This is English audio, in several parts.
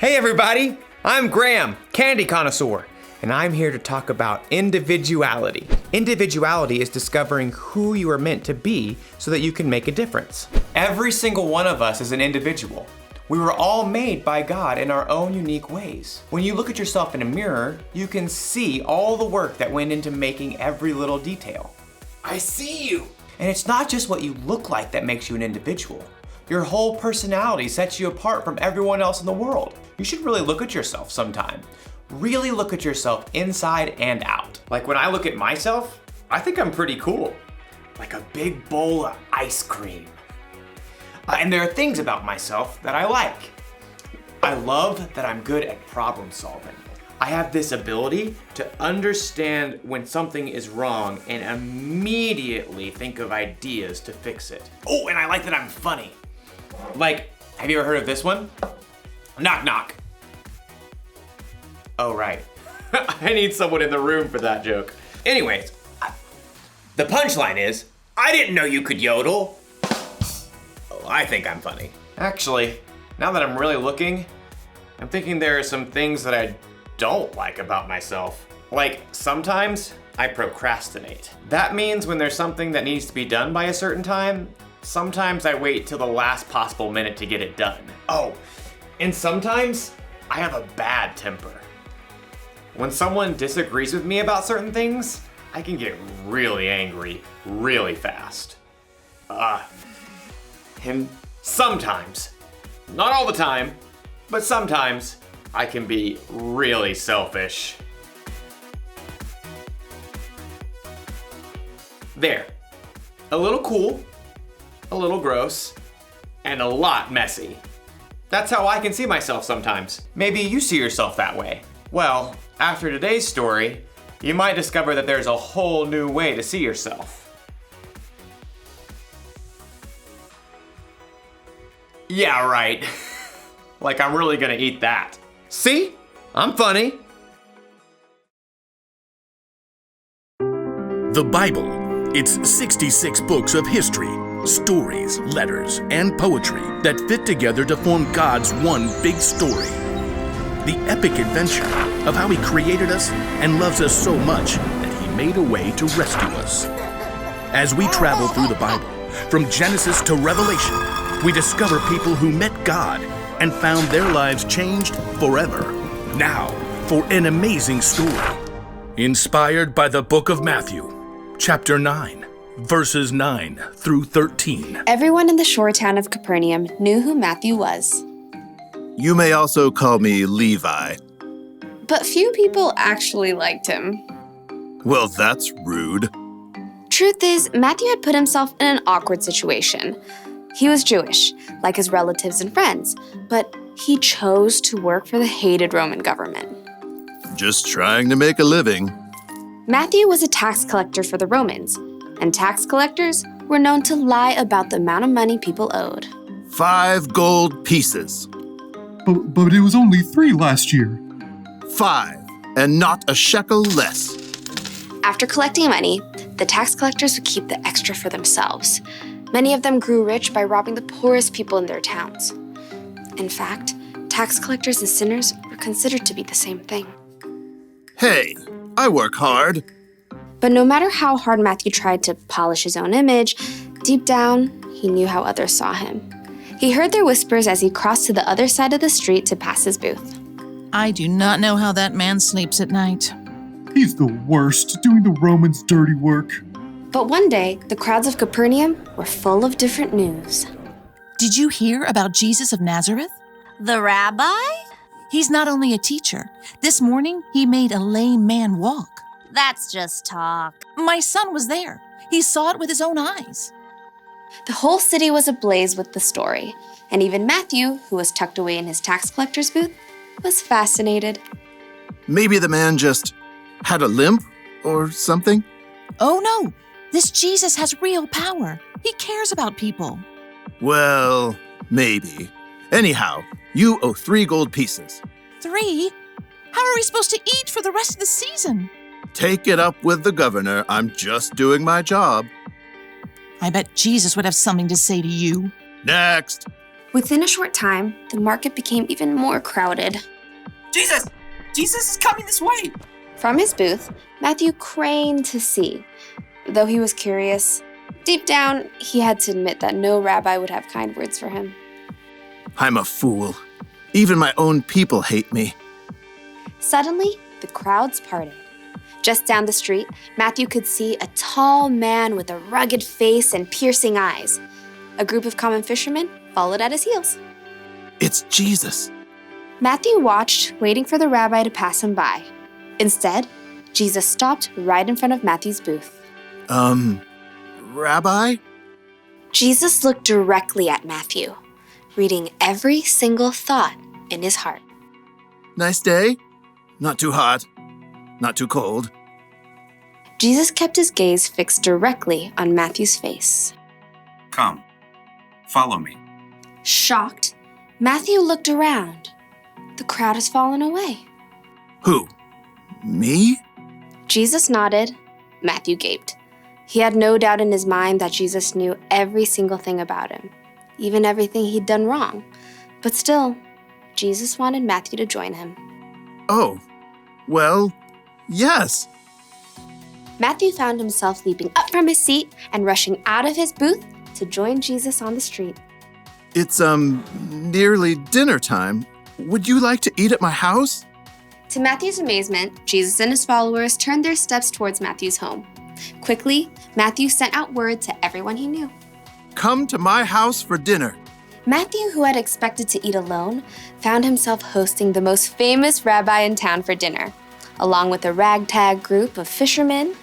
Hey everybody, I'm Graham, candy connoisseur, and I'm here to talk about individuality. Individuality is discovering who you are meant to be so that you can make a difference. Every single one of us is an individual. We were all made by God in our own unique ways. When you look at yourself in a mirror, you can see all the work that went into making every little detail. I see you! And it's not just what you look like that makes you an individual. Your whole personality sets you apart from everyone else in the world. You should really look at yourself sometime. Really look at yourself inside and out. Like when I look at myself, I think I'm pretty cool. Like a big bowl of ice cream. And there are things about myself that I like. I love that I'm good at problem solving. I have this ability to understand when something is wrong and immediately think of ideas to fix it. Oh, and I like that I'm funny. Like, have you ever heard of this one? Knock, knock. Oh, right. I need someone in the room for that joke. Anyways, the punchline is, I didn't know you could yodel. Oh, I think I'm funny. Actually, now that I'm really looking, I'm thinking there are some things that I don't like about myself. Like, sometimes I procrastinate. That means when there's something that needs to be done by a certain time, sometimes I wait till the last possible minute to get it done. Oh, and sometimes I have a bad temper. When someone disagrees with me about certain things, I can get really angry really fast. And sometimes, not all the time, but sometimes I can be really selfish. There. A little cool, a little gross, and a lot messy. That's how I can see myself sometimes. Maybe you see yourself that way. Well, after today's story, you might discover that there's a whole new way to see yourself. Yeah, right. Like I'm really gonna eat that. See? I'm funny. The Bible. It's 66 books of history, stories, letters, and poetry that fit together to form God's one big story. The epic adventure of how He created us and loves us so much that He made a way to rescue us. As we travel through the Bible, from Genesis to Revelation, we discover people who met God and found their lives changed forever. Now, for an amazing story. Inspired by the book of Matthew, chapter 9, verses 9 through 13. Everyone in the shore town of Capernaum knew who Matthew was. You may also call me Levi. But few people actually liked him. Well, that's rude. Truth is, Matthew had put himself in an awkward situation. He was Jewish, like his relatives and friends, but he chose to work for the hated Roman government. Just trying to make a living. Matthew was a tax collector for the Romans, and tax collectors were known to lie about the amount of money people owed. 5 gold pieces. But it was only 3 last year. 5, and not a shekel less. After collecting money, the tax collectors would keep the extra for themselves. Many of them grew rich by robbing the poorest people in their towns. In fact, tax collectors and sinners were considered to be the same thing. Hey, I work hard. But no matter how hard Matthew tried to polish his own image, deep down, he knew how others saw him. He heard their whispers as he crossed to the other side of the street to pass his booth. I do not know how that man sleeps at night. He's the worst, doing the Romans' dirty work. But one day, the crowds of Capernaum were full of different news. Did you hear about Jesus of Nazareth? The rabbi? He's not only a teacher. This morning, he made a lame man walk. That's just talk. My son was there. He saw it with his own eyes. The whole city was ablaze with the story, and even Matthew, who was tucked away in his tax collector's booth, was fascinated. Maybe the man just had a limp or something? Oh no, this Jesus has real power. He cares about people. Well, maybe. Anyhow, you owe 3 gold pieces. 3? How are we supposed to eat for the rest of the season? Take it up with the governor. I'm just doing my job. I bet Jesus would have something to say to you. Next. Within a short time, the market became even more crowded. Jesus! Jesus is coming this way! From his booth, Matthew craned to see. Though he was curious, deep down, he had to admit that no rabbi would have kind words for him. I'm a fool. Even my own people hate me. Suddenly, the crowds parted. Just down the street, Matthew could see a tall man with a rugged face and piercing eyes. A group of common fishermen followed at his heels. It's Jesus. Matthew watched, waiting for the rabbi to pass him by. Instead, Jesus stopped right in front of Matthew's booth. Rabbi? Jesus looked directly at Matthew, reading every single thought in his heart. Nice day? Not too hot. Not too cold. Jesus kept his gaze fixed directly on Matthew's face. Come, follow me. Shocked, Matthew looked around. The crowd has fallen away. Who? Me? Jesus nodded. Matthew gaped. He had no doubt in his mind that Jesus knew every single thing about him, even everything he'd done wrong. But still, Jesus wanted Matthew to join him. Oh, well, yes. Matthew found himself leaping up from his seat and rushing out of his booth to join Jesus on the street. It's, nearly dinner time. Would you like to eat at my house? To Matthew's amazement, Jesus and his followers turned their steps towards Matthew's home. Quickly, Matthew sent out word to everyone he knew. Come to my house for dinner. Matthew, who had expected to eat alone, found himself hosting the most famous rabbi in town for dinner, along with a ragtag group of fishermen,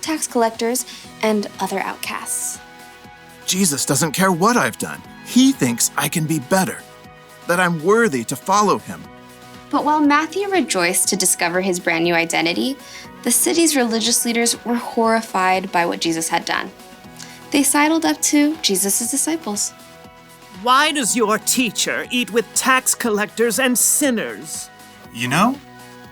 tax collectors, and other outcasts. Jesus doesn't care what I've done. He thinks I can be better, that I'm worthy to follow him. But while Matthew rejoiced to discover his brand new identity, the city's religious leaders were horrified by what Jesus had done. They sidled up to Jesus' disciples. Why does your teacher eat with tax collectors and sinners? You know,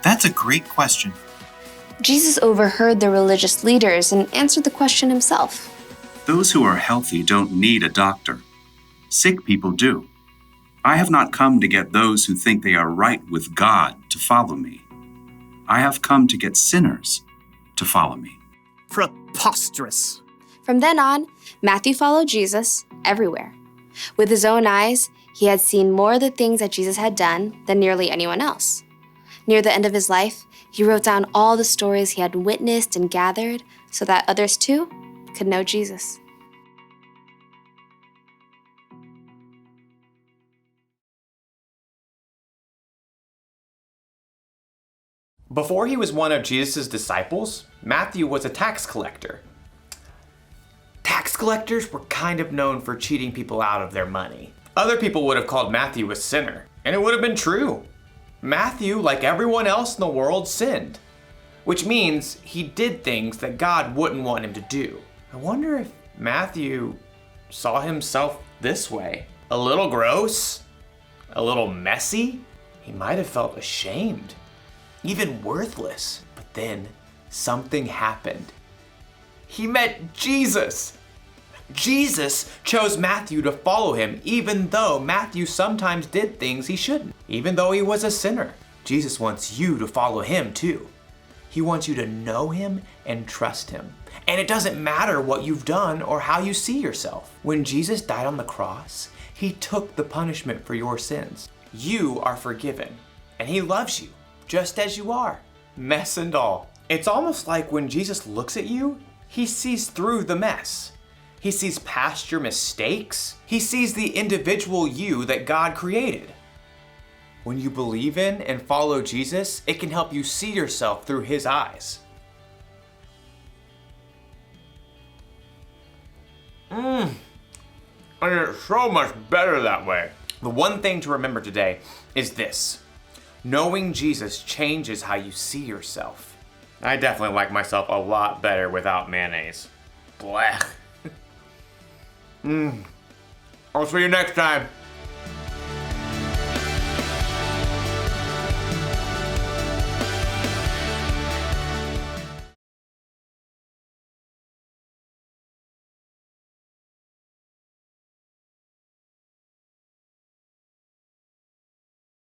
that's a great question. Jesus overheard the religious leaders and answered the question himself. Those who are healthy don't need a doctor. Sick people do. I have not come to get those who think they are right with God to follow me. I have come to get sinners to follow me. Preposterous. From then on, Matthew followed Jesus everywhere. With his own eyes, he had seen more of the things that Jesus had done than nearly anyone else. Near the end of his life, he wrote down all the stories he had witnessed and gathered so that others too could know Jesus. Before he was one of Jesus' disciples, Matthew was a tax collector. Tax collectors were kind of known for cheating people out of their money. Other people would have called Matthew a sinner, and it would have been true. Matthew, like everyone else in the world, sinned, which means he did things that God wouldn't want him to do. I wonder if Matthew saw himself this way. A little gross, a little messy. He might have felt ashamed, even worthless. But then something happened. He met Jesus. Jesus chose Matthew to follow him, even though Matthew sometimes did things he shouldn't, even though he was a sinner. Jesus wants you to follow him too. He wants you to know him and trust him. And it doesn't matter what you've done or how you see yourself. When Jesus died on the cross, he took the punishment for your sins. You are forgiven, and he loves you just as you are, mess and all. It's almost like when Jesus looks at you, he sees through the mess. He sees past your mistakes. He sees the individual you that God created. When you believe in and follow Jesus, it can help you see yourself through his eyes. And it's so much better that way. The one thing to remember today is this. Knowing Jesus changes how you see yourself. I definitely like myself a lot better without mayonnaise. Blech. I'll see you next time.